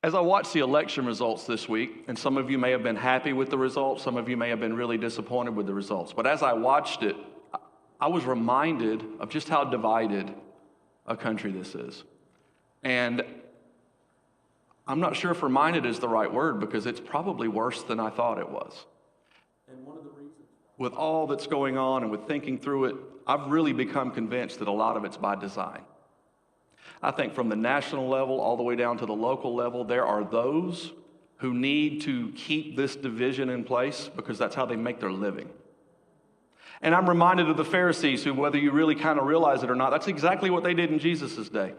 As I watched the election results this week, and some of you may have been happy with the results, some of you may have been really disappointed with the results, but as I watched it, I was reminded of just how divided a country this is. And I'm not sure if reminded is the right word, because it's probably worse than I thought it was. And one of the reasons, with all that's going on and with thinking through it, I've really become convinced that a lot of it's by design. I think from the national level all the way down to the local level, there are those who need to keep this division in place because that's how they make their living. And I'm reminded of the Pharisees who, whether you really kind of realize it or not, that's exactly what they did in Jesus' day.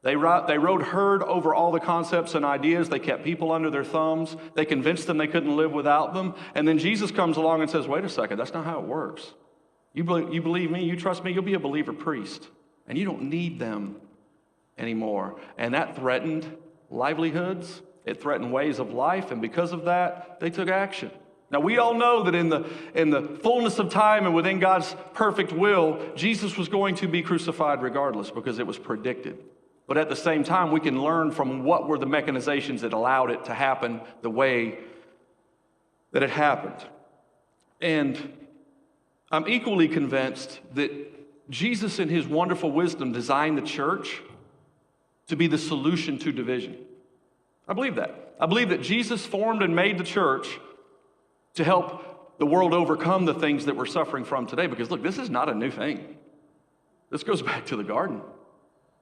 They rode herd over all the concepts and ideas. They kept people under their thumbs. They convinced them they couldn't live without them. And then Jesus comes along and says, wait a second, that's not how it works. You believe me, you trust me, you'll be a believer priest. And you don't need them anymore. And that threatened livelihoods. It threatened ways of life. And because of that, they took action. Now, we all know that in the fullness of time and within God's perfect will, Jesus was going to be crucified regardless because it was predicted. But at the same time, we can learn from what were the mechanizations that allowed it to happen the way that it happened. And I'm equally convinced that Jesus, in his wonderful wisdom, designed the church to be the solution to division. I believe that. I believe that Jesus formed and made the church to help the world overcome the things that we're suffering from today. Because look, this is not a new thing. This goes back to the garden.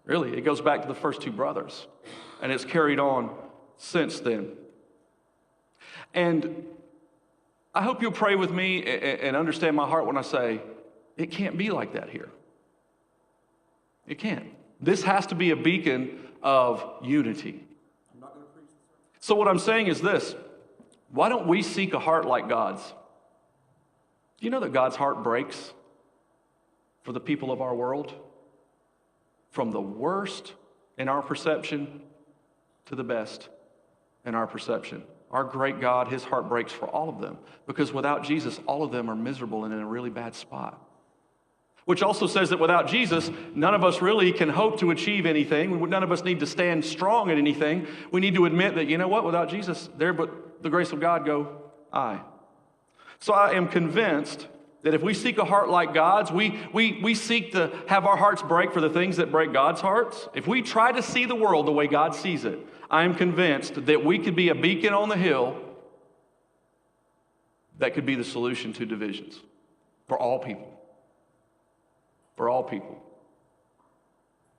Really, it goes back to the first two brothers. And it's carried on since then. And I hope you'll pray with me and understand my heart when I say, it can't be like that here. It can't. This has to be a beacon of unity. So what I'm saying is this. Why don't we seek a heart like God's? Do you know that God's heart breaks for the people of our world? From the worst in our perception to the best in our perception. Our great God, his heart breaks for all of them. Because without Jesus, all of them are miserable and in a really bad spot. Which also says that without Jesus, none of us really can hope to achieve anything. None of us need to stand strong in anything. We need to admit that, you know what, without Jesus, there but the grace of God go I. So I am convinced that if we seek a heart like God's, we seek to have our hearts break for the things that break God's hearts. If we try to see the world the way God sees it, I am convinced that we could be a beacon on the hill that could be the solution to divisions for all people. For all people.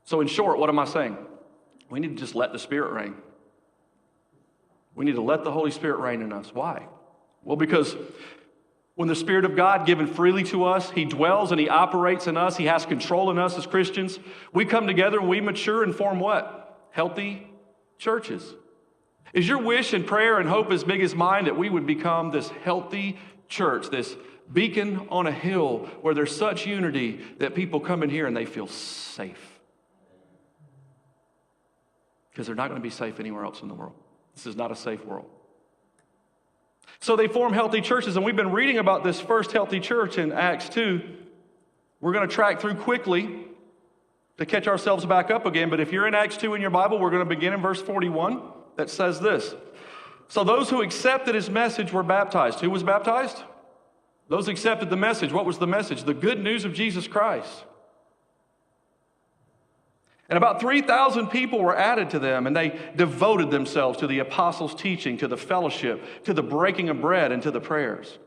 So in short, what am I saying? We need to just let the Spirit reign. We need to let the Holy Spirit reign in us. Why? Well, because when the Spirit of God given freely to us, he dwells and he operates in us, he has control in us as Christians, we come together and we mature and form what? Healthy churches. Is your wish and prayer and hope as big as mine that we would become this healthy church, this beacon on a hill where there's such unity that people come in here and they feel safe? Because they're not going to be safe anywhere else in the world. This is not a safe world. So they form healthy churches, and we've been reading about this first healthy church in Acts 2. We're going to track through quickly to catch ourselves back up again, but if you're in Acts 2 in your Bible, we're going to begin in verse 41 that says this. So those who accepted his message were baptized. Who was baptized? Those who accepted the message. What was the message? The good news of Jesus Christ. And about 3,000 people were added to them, and they devoted themselves to the apostles' teaching, to the fellowship, to the breaking of bread, and to the prayers.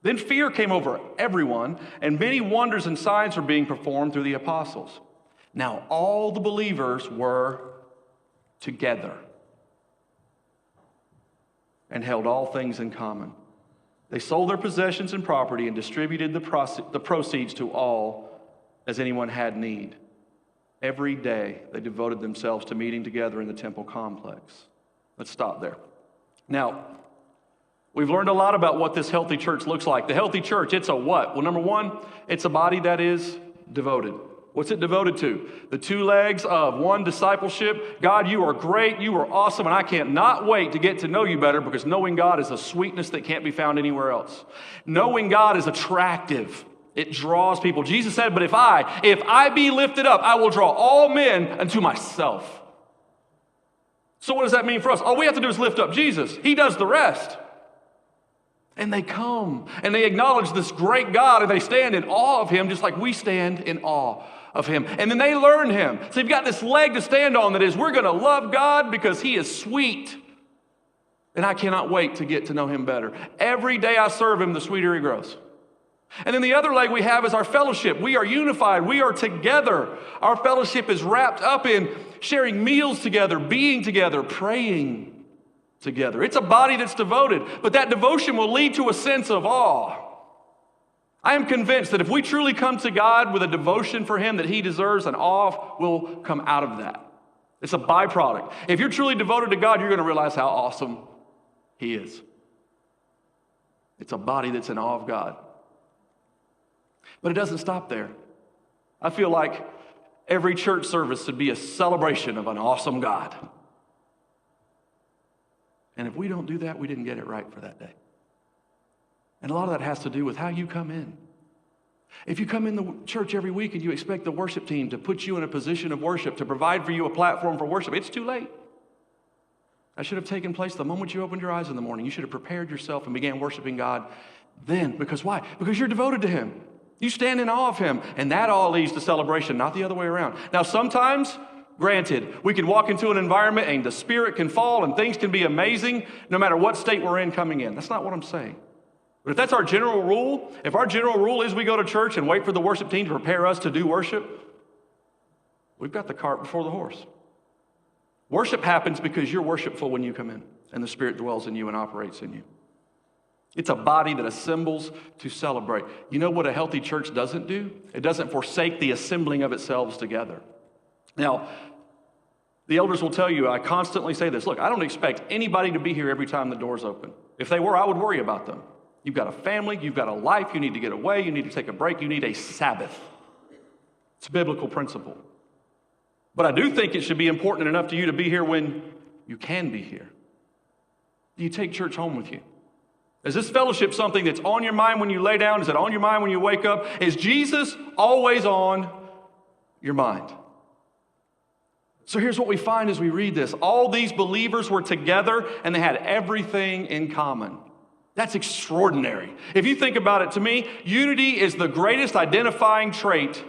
Then fear came over everyone, and many wonders and signs were being performed through the apostles. Now all the believers were together and held all things in common. They sold their possessions and property and distributed the proceeds to all as anyone had need. Every day they devoted themselves to meeting together in the temple complex. Let's stop there. Now, we've learned a lot about what this healthy church looks like. The healthy church, it's a what? Well, number one, it's a body that is devoted. What's it devoted to? The two legs of one, discipleship. God, you are great, you are awesome, and I can't not wait to get to know you better, because knowing God is a sweetness that can't be found anywhere else. Knowing God is attractive. It draws people. Jesus said, but if I be lifted up, I will draw all men unto myself. So what does that mean for us? All we have to do is lift up Jesus. He does the rest. And they come and they acknowledge this great God and they stand in awe of him just like we stand in awe of him. And then they learn him. So you've got this leg to stand on that is we're going to love God because he is sweet. And I cannot wait to get to know him better. Every day I serve him, the sweeter he grows. And then the other leg we have is our fellowship. We are unified. We are together. Our fellowship is wrapped up in sharing meals together, being together, praying together. It's a body that's devoted, but that devotion will lead to a sense of awe. I am convinced that if we truly come to God with a devotion for him that he deserves, an awe will come out of that. It's a byproduct. If you're truly devoted to God, you're going to realize how awesome he is. It's a body that's in awe of God. But it doesn't stop there. I feel like every church service should be a celebration of an awesome God. And if we don't do that, we didn't get it right for that day. And a lot of that has to do with how you come in. If you come in the church every week and you expect the worship team to put you in a position of worship, to provide for you a platform for worship, it's too late. That should have taken place the moment you opened your eyes in the morning. You should have prepared yourself and began worshiping God then. Because why? Because you're devoted to him. You stand in awe of him, and that all leads to celebration, not the other way around. Now, sometimes, granted, we can walk into an environment and the Spirit can fall and things can be amazing no matter what state we're in coming in. That's not what I'm saying. But if that's our general rule, if our general rule is we go to church and wait for the worship team to prepare us to do worship, we've got the cart before the horse. Worship happens because you're worshipful when you come in, and the Spirit dwells in you and operates in you. It's a body that assembles to celebrate. You know what a healthy church doesn't do? It doesn't forsake the assembling of itself together. Now, the elders will tell you, I constantly say this, look, I don't expect anybody to be here every time the doors open. If they were, I would worry about them. You've got a family, you've got a life, you need to get away, you need to take a break, you need a Sabbath. It's a biblical principle. But I do think it should be important enough to you to be here when you can be here. Do you take church home with you? Is this fellowship something that's on your mind when you lay down? Is it on your mind when you wake up? Is Jesus always on your mind? So here's what we find as we read this. All these believers were together and they had everything in common. That's extraordinary. If you think about it, to me, unity is the greatest identifying trait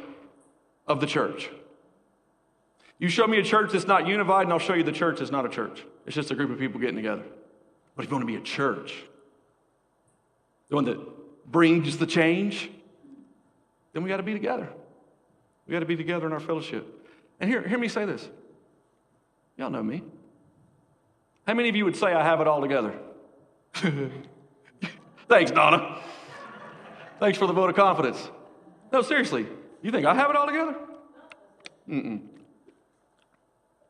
of the church. You show me a church that's not unified, and I'll show you the church that's not a church. It's just a group of people getting together. But if you want to be a church, the one that brings the change, then we got to be together. We got to be together in our fellowship. And hear me say this. Y'all know me. How many of you would say I have it all together? Thanks, Donna. Thanks for the vote of confidence. No, seriously. You think I have it all together? Mm-mm.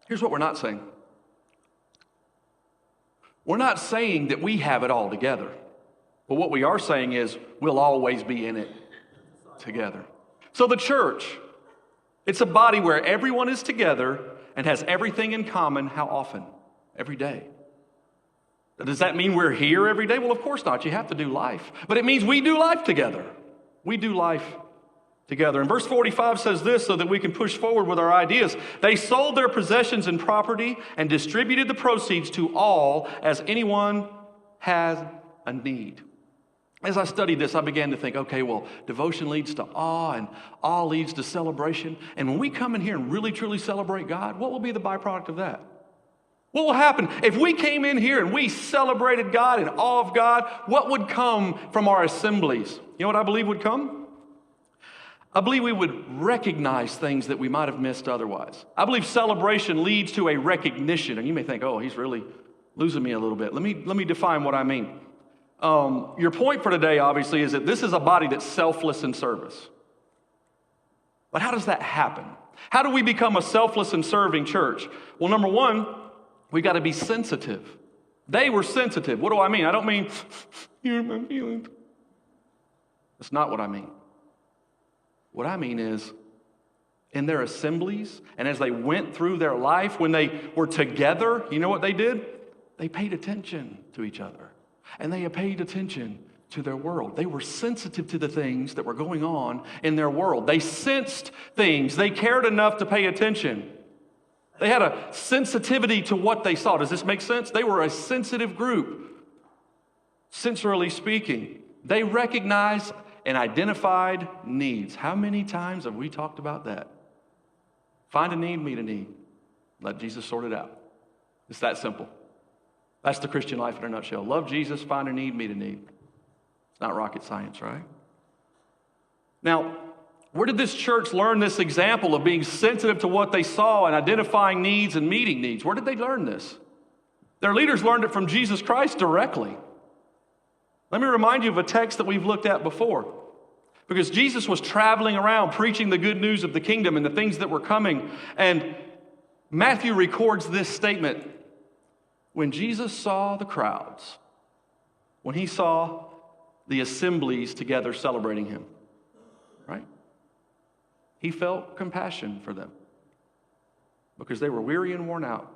Here's what we're not saying. We're not saying that we have it all together. But what we are saying is we'll always be in it together. So the church, it's a body where everyone is together and has everything in common. How often? Every day. Does that mean we're here every day? Well, of course not. You have to do life. But it means we do life together. We do life together. And verse 45 says this so that we can push forward with our ideas. They sold their possessions and property and distributed the proceeds to all as anyone has a need. As I studied this, I began to think, okay, well, devotion leads to awe, and awe leads to celebration. And when we come in here and really, truly celebrate God, what will be the byproduct of that? What will happen if we came in here and we celebrated God in awe of God? What would come from our assemblies? You know what I believe would come? I believe we would recognize things that we might have missed otherwise. I believe celebration leads to a recognition. And you may think, oh, he's really losing me a little bit. Let me define what I mean. Your point for today, obviously, is that this is a body that's selfless in service. But how does that happen? How do we become a selfless and serving church? Well, number one, we got to be sensitive. They were sensitive. What do I mean? I don't mean, hear my feelings. That's not what I mean. What I mean is, in their assemblies, and as they went through their life, when they were together, you know what they did? They paid attention to each other. And they paid attention to their world. They were sensitive to the things that were going on in their world. They sensed things. They cared enough to pay attention. They had a sensitivity to what they saw. Does this make sense? They were a sensitive group, sensorily speaking. They recognized and identified needs. How many times have we talked about that? Find a need, meet a need. Let Jesus sort it out. It's that simple. That's the Christian life in a nutshell. Love Jesus, find a need, meet a need. It's not rocket science, right? Now, where did this church learn this example of being sensitive to what they saw and identifying needs and meeting needs? Where did they learn this? Their leaders learned it from Jesus Christ directly. Let me remind you of a text that we've looked at before. Because Jesus was traveling around preaching the good news of the kingdom and the things that were coming. And Matthew records this statement. When Jesus saw the crowds, when he saw the assemblies together celebrating him, right? He felt compassion for them because they were weary and worn out,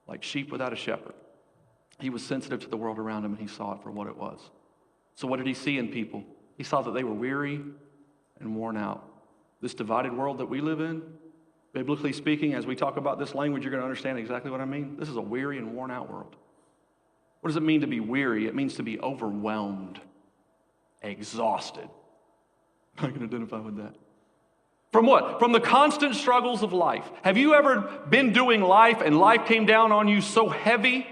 like sheep without a shepherd. He was sensitive to the world around him, and he saw it for what it was. So what did he see in people? He saw that they were weary and worn out. This divided world that we live in, biblically speaking, as we talk about this language, you're going to understand exactly what I mean. This is a weary and worn out world. What does it mean to be weary? It means to be overwhelmed, exhausted. I can identify with that. From what? From the constant struggles of life. Have you ever been doing life and life came down on you so heavy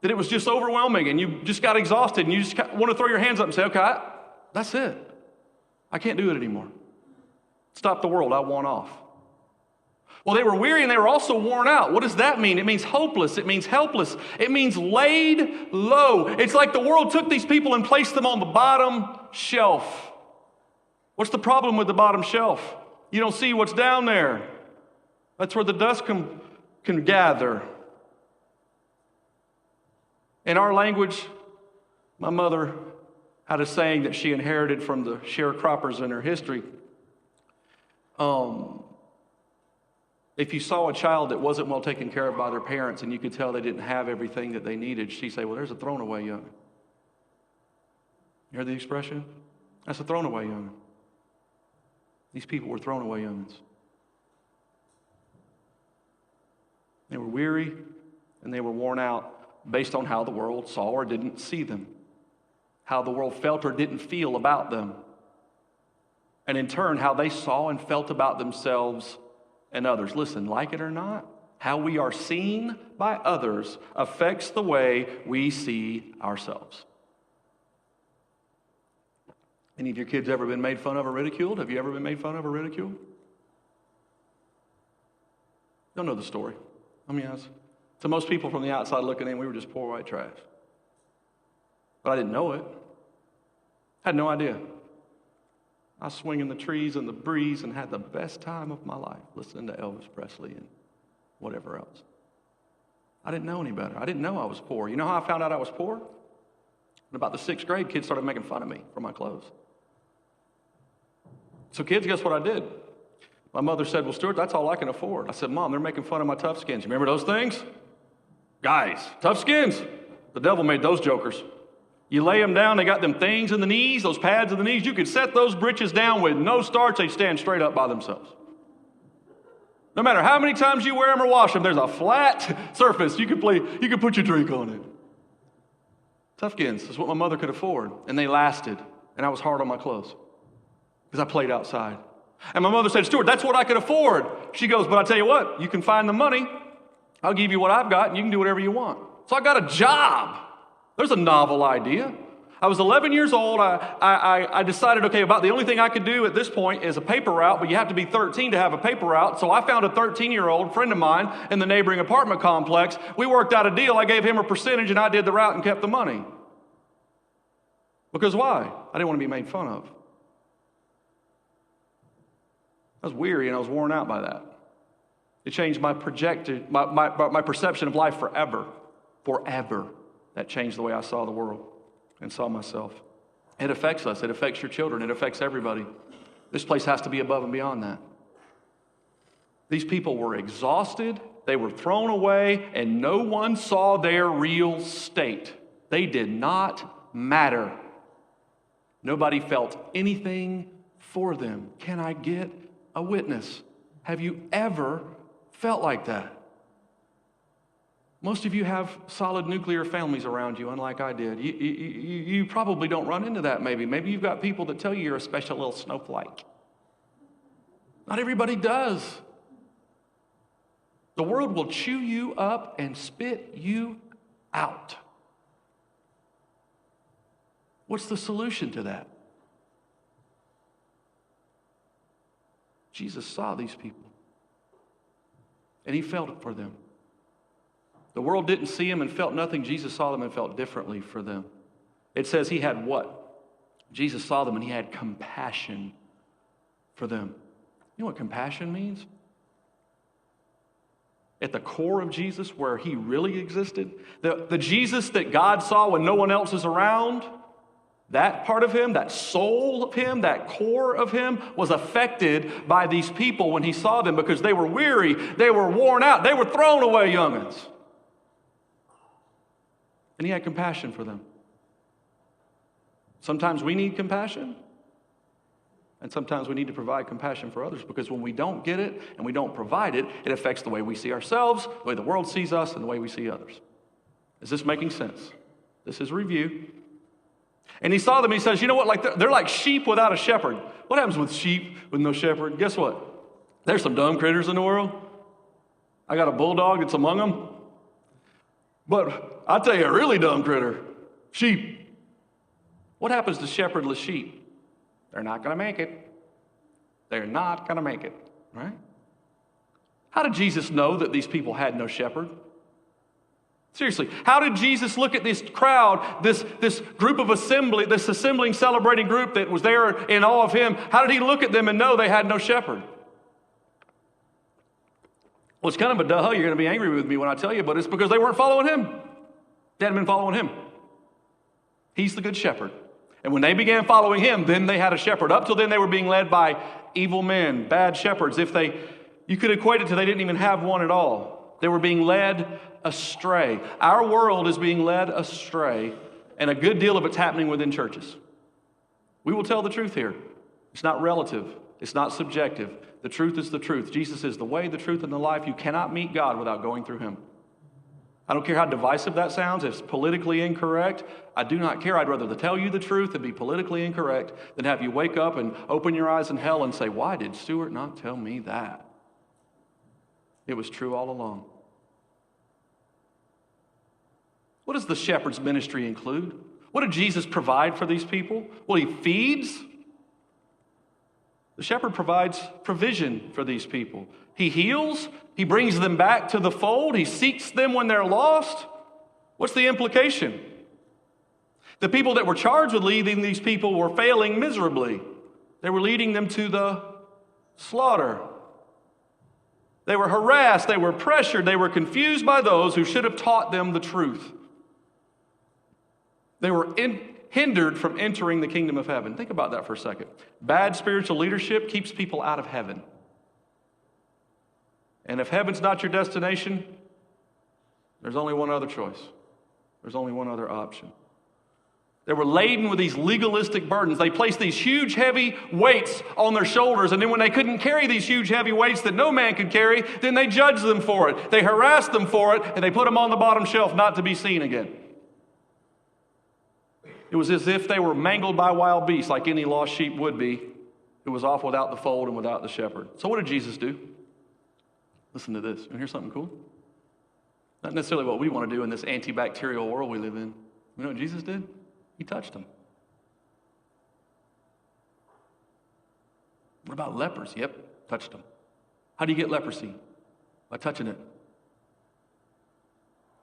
that it was just overwhelming and you just got exhausted and you just want to throw your hands up and say, okay, that's it. I can't do it anymore. Stop the world. I want off. Well, they were weary and they were also worn out. What does that mean? It means hopeless. It means helpless. It means laid low. It's like the world took these people and placed them on the bottom shelf. What's the problem with the bottom shelf? You don't see what's down there. That's where the dust can gather. In our language, my mother had a saying that she inherited from the sharecroppers in her history. If you saw a child that wasn't well taken care of by their parents and you could tell they didn't have everything that they needed, she'd say, well, there's a thrown away young'un. You heard the expression? That's a thrown away young'un. These people were thrown away young'uns. They were weary and they were worn out based on how the world saw or didn't see them, how the world felt or didn't feel about them, and in turn, how they saw and felt about themselves and others. Listen, like it or not, how we are seen by others affects the way we see ourselves. Any of your kids ever been made fun of or ridiculed? Have you ever been made fun of or ridiculed? Don't know the story. I mean, to most people from the outside looking in, we were just poor white trash. But I didn't know it. I had no idea. I was swinging the trees in the breeze and had the best time of my life listening to Elvis Presley and whatever else. I didn't know any better. I didn't know I was poor. You know how I found out I was poor? In about the 6th grade, kids started making fun of me for my clothes. So kids, guess what I did? My mother said, well, Stuart, that's all I can afford. I said, Mom, they're making fun of my tough skins. You remember those things? Guys, tough skins. The devil made those jokers. You lay them down, they got them things in the knees, those pads in the knees. You could set those britches down with no starch, they stand straight up by themselves. No matter how many times you wear them or wash them, there's a flat surface. You can put your drink on it. Tough skins is what my mother could afford, and they lasted, and I was hard on my clothes because I played outside. And my mother said, Stuart, that's what I could afford. She goes, but I tell you what, you can find the money. I'll give you what I've got, and you can do whatever you want. So I got a job. There's a novel idea. I was 11 years old. I decided, okay, about the only thing I could do at this point is a paper route, but you have to be 13 to have a paper route. So I found a 13-year-old friend of mine in the neighboring apartment complex. We worked out a deal. I gave him a percentage, and I did the route and kept the money. Because why? I didn't want to be made fun of. I was weary, and I was worn out by that. It changed my perception of life forever. Forever. That changed the way I saw the world and saw myself. It affects us. It affects your children. It affects everybody. This place has to be above and beyond that. These people were exhausted. They were thrown away, and no one saw their real state. They did not matter. Nobody felt anything for them. Can I get a witness? Have you ever felt like that? Most of you have solid nuclear families around you, unlike I did. You probably don't run into that maybe. Maybe you've got people that tell you you're a special little snowflake. Not everybody does. The world will chew you up and spit you out. What's the solution to that? Jesus saw these people, and he felt for them. The world didn't see him and felt nothing. Jesus saw them and felt differently for them. It says he had what? Jesus saw them and he had compassion for them. You know what compassion means? At the core of Jesus, where he really existed, the Jesus that God saw when no one else is around, that part of him, that soul of him, that core of him was affected by these people when he saw them because they were weary, they were worn out, they were thrown away young'uns. And he had compassion for them. Sometimes we need compassion, and sometimes we need to provide compassion for others, because when we don't get it and we don't provide it, it affects the way we see ourselves, the way the world sees us, and the way we see others. Is this making sense? This is review. And he saw them, he says, you know what, like they're like sheep without a shepherd. What happens with sheep with no shepherd? Guess what? There's some dumb critters in the world. I got a bulldog that's among them. But I'll tell you a really dumb critter, sheep. What happens to shepherdless sheep? They're not going to make it. They're not going to make it, right? How did Jesus know that these people had no shepherd? Seriously, how did Jesus look at this crowd, this group of assembly, this assembling, celebrating group that was there in awe of him? How did he look at them and know they had no shepherd? Well, it's kind of a duh. You're going to be angry with me when I tell you, but it's because they weren't following him. They hadn't been following him. He's the good shepherd. And when they began following him, then they had a shepherd. Up till then, they were being led by evil men, bad shepherds. You could equate it to they didn't even have one at all. They were being led astray. Our world is being led astray, and a good deal of it's happening within churches. We will tell the truth here. It's not relative. It's not subjective. The truth is the truth. Jesus is the way, the truth, and the life. You cannot meet God without going through him. I don't care how divisive that sounds. If it's politically incorrect, I do not care. I'd rather tell you the truth and be politically incorrect than have you wake up and open your eyes in hell and say, why did Stuart not tell me that? It was true all along. What does the shepherd's ministry include? What did Jesus provide for these people? Well, he feeds. The shepherd provides provision for these people. He heals. He brings them back to the fold. He seeks them when they're lost. What's the implication? The people that were charged with leading these people were failing miserably. They were leading them to the slaughter. They were harassed. They were pressured. They were confused by those who should have taught them the truth. They were hindered from entering the kingdom of heaven. Think about that for a second. Bad spiritual leadership keeps people out of heaven. And if heaven's not your destination, there's only one other choice. There's only one other option. They were laden with these legalistic burdens. They placed these huge, heavy weights on their shoulders, and then when they couldn't carry these huge, heavy weights that no man could carry, then they judged them for it. They harassed them for it, and they put them on the bottom shelf not to be seen again. It was as if they were mangled by wild beasts, like any lost sheep would be, who was off without the fold and without the shepherd. So what did Jesus do? Listen to this. You want to hear something cool? Not necessarily what we want to do in this antibacterial world we live in. You know what Jesus did? He touched them. What about lepers? Yep, touched them. How do you get leprosy? By touching it.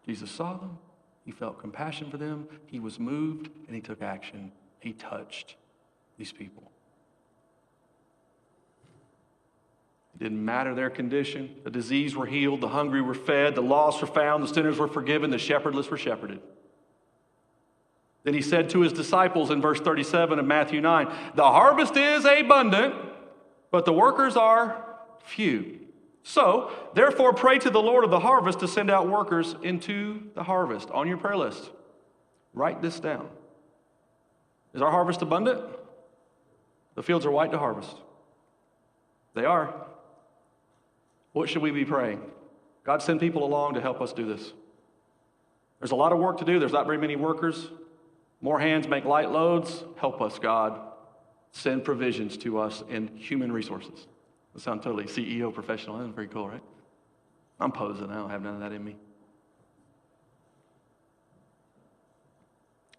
Jesus saw them. He felt compassion for them. He was moved, and he took action. He touched these people. It didn't matter their condition. The diseased were healed. The hungry were fed. The lost were found. The sinners were forgiven. The shepherdless were shepherded. Then he said to his disciples in verse 37 of Matthew 9, the harvest is abundant, but the workers are few. So, therefore, pray to the Lord of the harvest to send out workers into the harvest. On your prayer list, write this down. Is our harvest abundant? The fields are white to harvest. They are. What should we be praying? God, send people along to help us do this. There's a lot of work to do. There's not very many workers. More hands make light loads. Help us, God. Send provisions to us in human resources. That sounds totally CEO professional. That's pretty cool, right? I'm posing. I don't have none of that in me.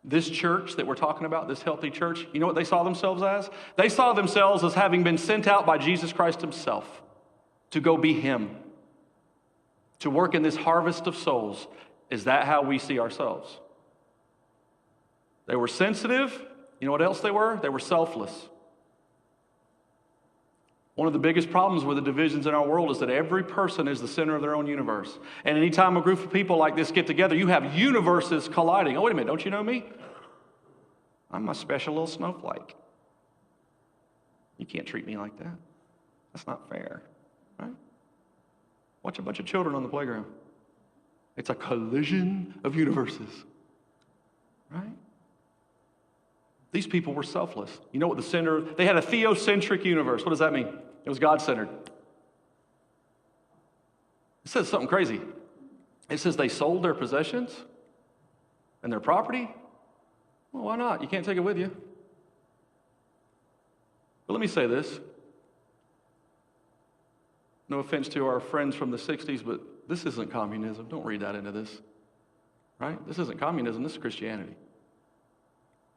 This church that we're talking about, this healthy church, you know what they saw themselves as? They saw themselves as having been sent out by Jesus Christ himself to go be him, to work in this harvest of souls. Is that how we see ourselves? They were sensitive. You know what else they were? They were selfless. One of the biggest problems with the divisions in our world is that every person is the center of their own universe. And anytime a group of people like this get together, you have universes colliding. Oh, wait a minute, don't you know me? I'm a special little snowflake. You can't treat me like that. That's not fair, right? Watch a bunch of children on the playground. It's a collision of universes, right? These people were selfless. You know what the center, they had a theocentric universe. What does that mean? It was God-centered. It says something crazy. It says they sold their possessions and their property. Well, why not? You can't take it with you. But let me say this. No offense to our friends from the 60s, but this isn't communism. Don't read that into this, right? This isn't communism. This is Christianity.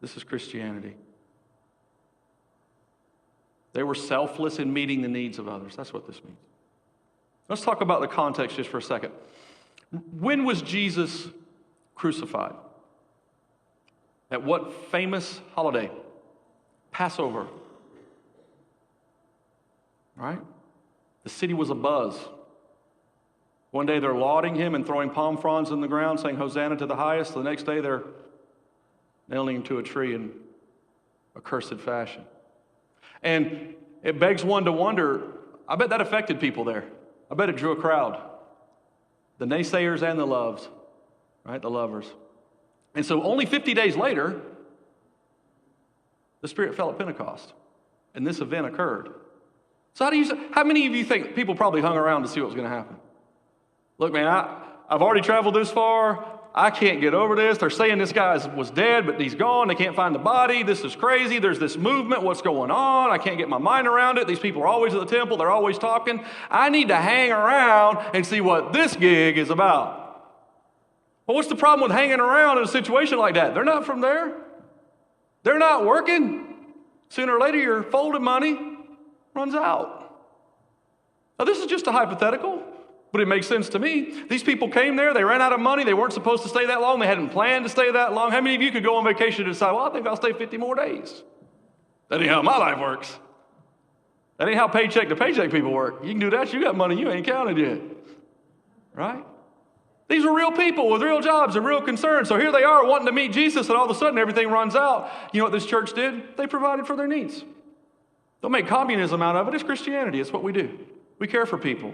This is Christianity. They were selfless in meeting the needs of others. That's what this means. Let's talk about the context just for a second. When was Jesus crucified? At what famous holiday? Passover. Right? The city was abuzz. One day they're lauding him and throwing palm fronds in the ground, saying, Hosanna to the highest. The next day they're nailing him to a tree in a cursed fashion. And it begs one to wonder, I bet that affected people there. I bet it drew a crowd. The naysayers and the loves, right? The lovers. And so only 50 days later, the Spirit fell at Pentecost, and this event occurred. So how many of you think people probably hung around to see what was going to happen? Look, man, I've already traveled this far. I can't get over this. They're saying this guy was dead, but he's gone. They can't find the body. This is crazy. There's this movement. What's going on? I can't get my mind around it. These people are always at the temple. They're always talking. I need to hang around and see what this gig is about. Well, what's the problem with hanging around in a situation like that? They're not from there. They're not working. Sooner or later, your folded money runs out. Now, this is just a hypothetical. But it makes sense to me. These people came there. They ran out of money. They weren't supposed to stay that long. They hadn't planned to stay that long. How many of you could go on vacation and decide, well, I think I'll stay 50 more days? That ain't how my life works. That ain't how paycheck to paycheck people work. You can do that. You got money you ain't counted yet. Right? These are real people with real jobs and real concerns. So here they are wanting to meet Jesus, and all of a sudden everything runs out. You know what this church did? They provided for their needs. Don't make communism out of it. It's Christianity. It's what we do. We care for people.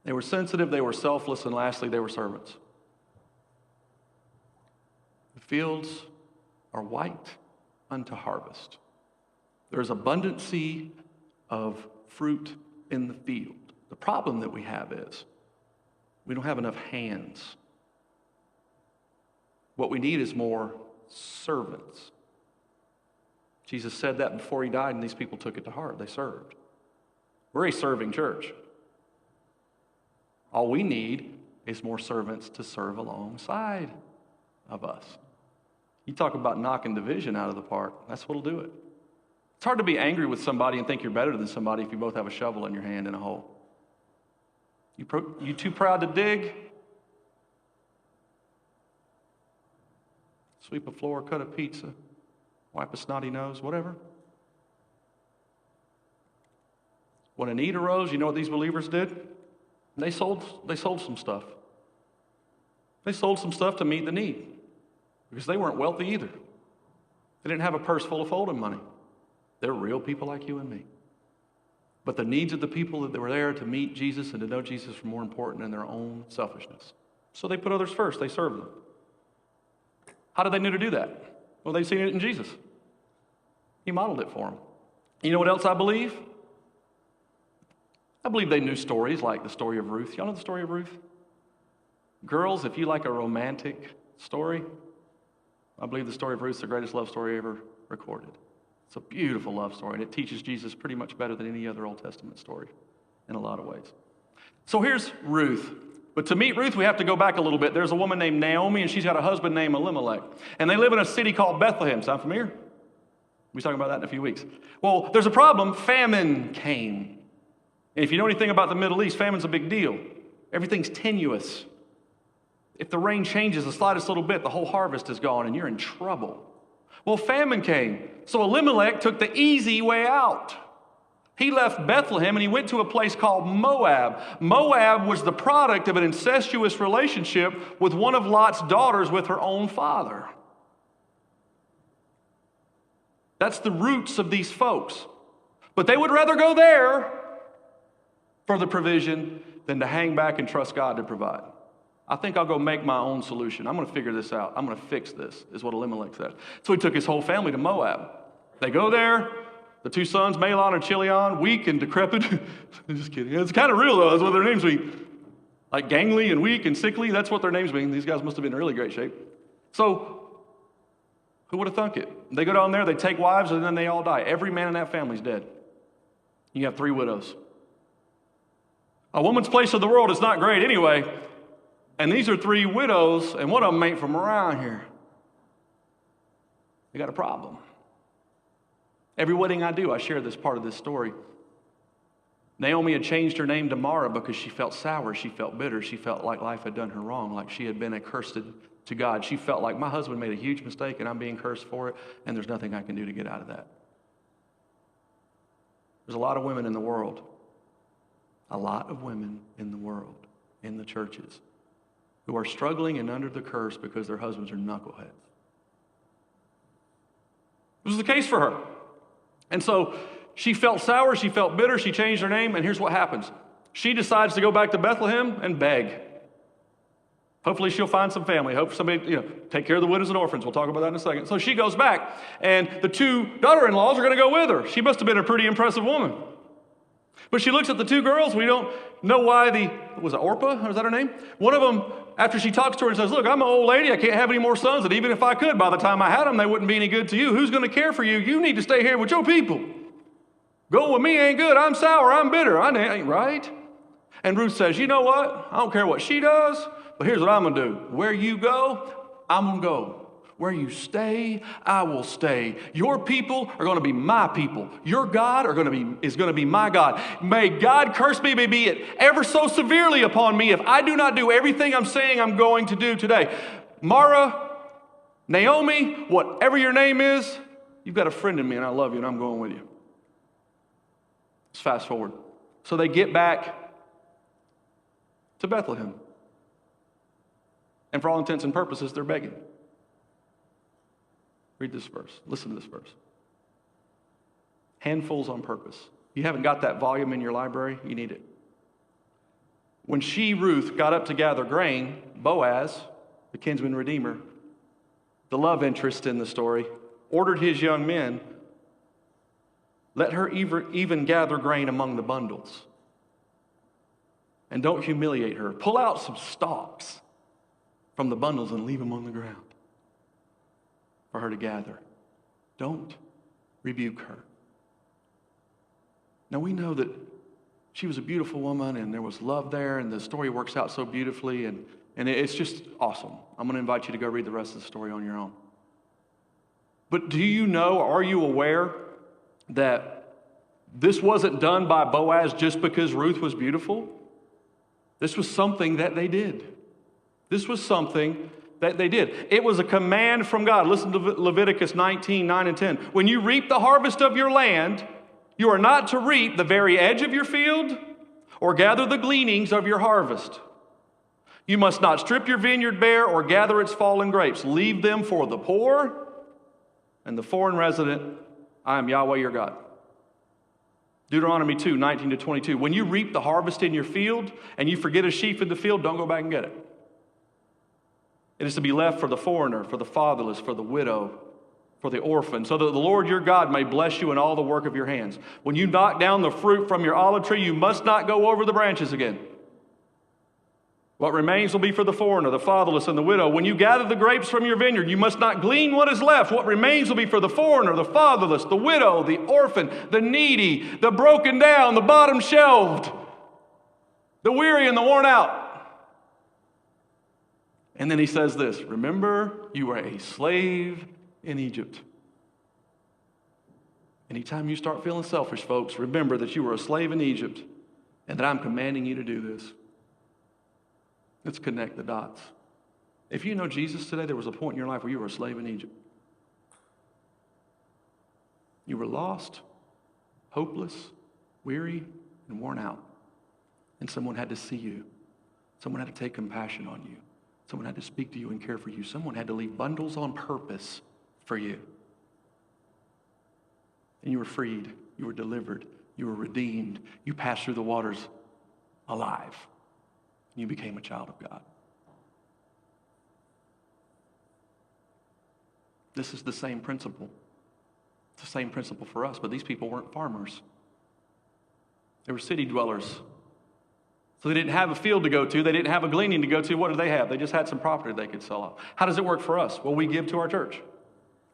They were sensitive, they were selfless, and lastly, they were servants. The fields are white unto harvest. There is abundancy of fruit in the field. The problem that we have is we don't have enough hands. What we need is more servants. Jesus said that before he died, and these people took it to heart. They served. We're a serving church. All we need is more servants to serve alongside of us. You talk about knocking division out of the park. That's what'll do it. It's hard to be angry with somebody and think you're better than somebody if you both have a shovel in your hand in a hole. You too proud to dig? Sweep a floor, cut a pizza, wipe a snotty nose, whatever. When a need arose, you know what these believers did? They sold some stuff. They sold some stuff to meet the need because they weren't wealthy either. They didn't have a purse full of folding money. They're real people like you and me. But the needs of the people that were there to meet Jesus and to know Jesus were more important than their own selfishness. So they put others first. They served them. How did they know to do that? Well, they've seen it in Jesus. He modeled it for them. You know what else I believe? I believe they knew stories like the story of Ruth. Y'all know the story of Ruth? Girls, if you like a romantic story, I believe the story of Ruth is the greatest love story ever recorded. It's a beautiful love story, and it teaches Jesus pretty much better than any other Old Testament story in a lot of ways. So here's Ruth. But to meet Ruth, we have to go back a little bit. There's a woman named Naomi, and she's got a husband named Elimelech. And they live in a city called Bethlehem. Sound familiar? We'll be talking about that in a few weeks. Well, there's a problem. Famine came. And if you know anything about the Middle East, famine's a big deal. Everything's tenuous. If the rain changes the slightest little bit, the whole harvest is gone, and you're in trouble. Well, famine came. So Elimelech took the easy way out. He left Bethlehem and he went to a place called Moab. Moab was the product of an incestuous relationship with one of Lot's daughters with her own father. That's the roots of these folks. But they would rather go there for the provision than to hang back and trust God to provide. I think I'll go make my own solution. I'm going to figure this out. I'm going to fix this, is what Elimelech said. So he took his whole family to Moab. They go there. The two sons, Mahlon and Chilion, weak and decrepit. I'm just kidding. It's kind of real, though. That's what their names mean. Like gangly and weak and sickly, that's what their names mean. These guys must have been in really great shape. So, who would have thunk it? They go down there, they take wives, and then they all die. Every man in that family's dead. You have 3 widows. A woman's place in the world is not great anyway. And these are 3 widows, and one of them ain't from around here. They got a problem. Every wedding I do, I share this part of this story. Naomi had changed her name to Mara because she felt sour, she felt bitter, she felt like life had done her wrong, like she had been accursed to God. She felt like my husband made a huge mistake and I'm being cursed for it, and there's nothing I can do to get out of that. There's a lot of women in the world, in the churches, who are struggling and under the curse because their husbands are knuckleheads. This was the case for her. And so she felt sour, she felt bitter, she changed her name, and here's what happens. She decides to go back to Bethlehem and beg. Hopefully she'll find some family. Hope somebody, take care of the widows and orphans. We'll talk about that in a second. So she goes back, and the 2 daughter-in-laws are going to go with her. She must have been a pretty impressive woman. But she looks at the 2 girls. We don't know why was it Orpah? Was that her name? One of them, after she talks to her and says, look, I'm an old lady. I can't have any more sons. And even if I could, by the time I had them, they wouldn't be any good to you. Who's going to care for you? You need to stay here with your people. Go with me ain't good. I'm sour. I'm bitter. I ain't right. And Ruth says, you know what? I don't care what she does, but here's what I'm going to do. Where you go, I'm going to go. Where you stay, I will stay. Your people are going to be my people. Your God is going to be my God. May God curse me, be it ever so severely upon me if I do not do everything I'm saying I'm going to do today. Mara, Naomi, whatever your name is, you've got a friend in me and I love you and I'm going with you. Let's fast forward. So they get back to Bethlehem. And for all intents and purposes, they're begging. Read this verse. Listen to this verse. Handfuls on purpose. You haven't got that volume in your library, you need it. When she, Ruth, got up to gather grain, Boaz, the kinsman redeemer, the love interest in the story, ordered his young men, let her even gather grain among the bundles. And don't humiliate her. Pull out some stalks from the bundles and leave them on the ground for her to gather. Don't rebuke her. Now we know that she was a beautiful woman and there was love there and the story works out so beautifully and it's just awesome. I'm going to invite you to go read the rest of the story on your own. But do you know, are you aware that this wasn't done by Boaz just because Ruth was beautiful? This was something that they did. This was something that they did. It was a command from God. Listen to Leviticus 19, 9 and 10. When you reap the harvest of your land, you are not to reap the very edge of your field or gather the gleanings of your harvest. You must not strip your vineyard bare or gather its fallen grapes. Leave them for the poor and the foreign resident. I am Yahweh your God. Deuteronomy 2, 19 to 22. When you reap the harvest in your field and you forget a sheaf in the field, don't go back and get it. It is to be left for the foreigner, for the fatherless, for the widow, for the orphan, so that the Lord your God may bless you in all the work of your hands. When you knock down the fruit from your olive tree, you must not go over the branches again. What remains will be for the foreigner, the fatherless, and the widow. When you gather the grapes from your vineyard, you must not glean what is left. What remains will be for the foreigner, the fatherless, the widow, the orphan, the needy, the broken down, the bottom shelved, the weary and the worn out. And then he says this, remember, you were a slave in Egypt. Anytime you start feeling selfish, folks, remember that you were a slave in Egypt and that I'm commanding you to do this. Let's connect the dots. If you know Jesus today, there was a point in your life where you were a slave in Egypt. You were lost, hopeless, weary, and worn out. And someone had to see you. Someone had to take compassion on you. Someone had to speak to you and care for you. Someone had to leave bundles on purpose for you. And you were freed. You were delivered. You were redeemed. You passed through the waters alive. You became a child of God. This is the same principle. It's the same principle for us, but these people weren't farmers. They were city dwellers. So they didn't have a field to go to. They didn't have a gleaning to go to. What did they have? They just had some property they could sell off. How does it work for us? Well, we give to our church.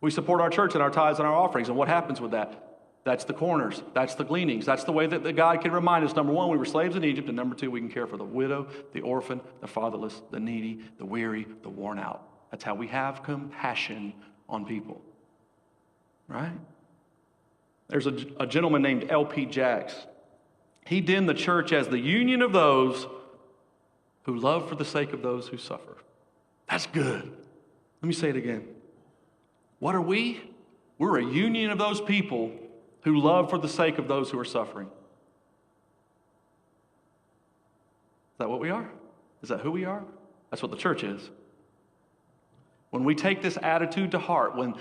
We support our church in our tithes and our offerings. And what happens with that? That's the corners. That's the gleanings. That's the way that God can remind us, number one, we were slaves in Egypt, and number two, we can care for the widow, the orphan, the fatherless, the needy, the weary, the worn out. That's how we have compassion on people. Right? There's a gentleman named L.P. Jacks. He deemed the church as the union of those who love for the sake of those who suffer. That's good. Let me say it again. What are we? We're a union of those people who love for the sake of those who are suffering. Is that what we are? Is that who we are? That's what the church is. When we take this attitude to heart, when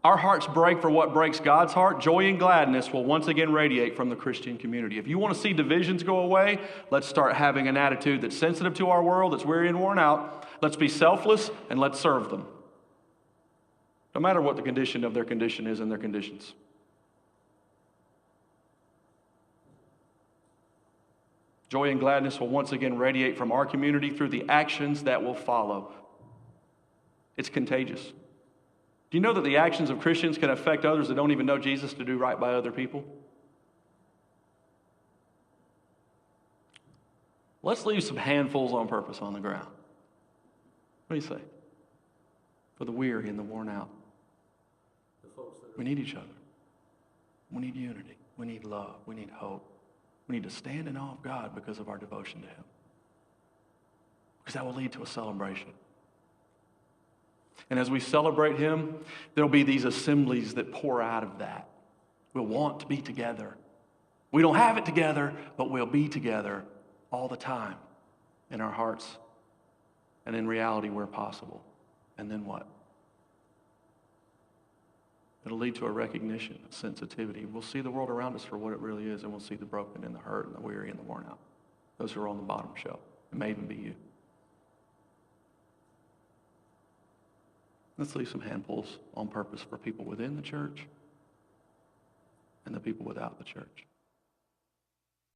our hearts break for what breaks God's heart, joy and gladness will once again radiate from the Christian community. If you want to see divisions go away, let's start having an attitude that's sensitive to our world, that's weary and worn out. Let's be selfless and let's serve them. No matter what the condition of their condition is and their conditions. Joy and gladness will once again radiate from our community through the actions that will follow. It's contagious. Do you know that the actions of Christians can affect others that don't even know Jesus to do right by other people? Let's leave some handfuls on purpose on the ground. What do you say? For the weary and the worn out. We need each other. We need unity. We need love. We need hope. We need to stand in awe of God because of our devotion to Him. Because that will lead to a celebration. And as we celebrate Him, there'll be these assemblies that pour out of that. We'll want to be together. We don't have it together, but we'll be together all the time in our hearts and in reality where possible. And then what? It'll lead to a recognition, a sensitivity. We'll see the world around us for what it really is, and we'll see the broken and the hurt and the weary and the worn out. Those who are on the bottom shelf. It may even be you. Let's leave some handfuls on purpose for people within the church and the people without the church.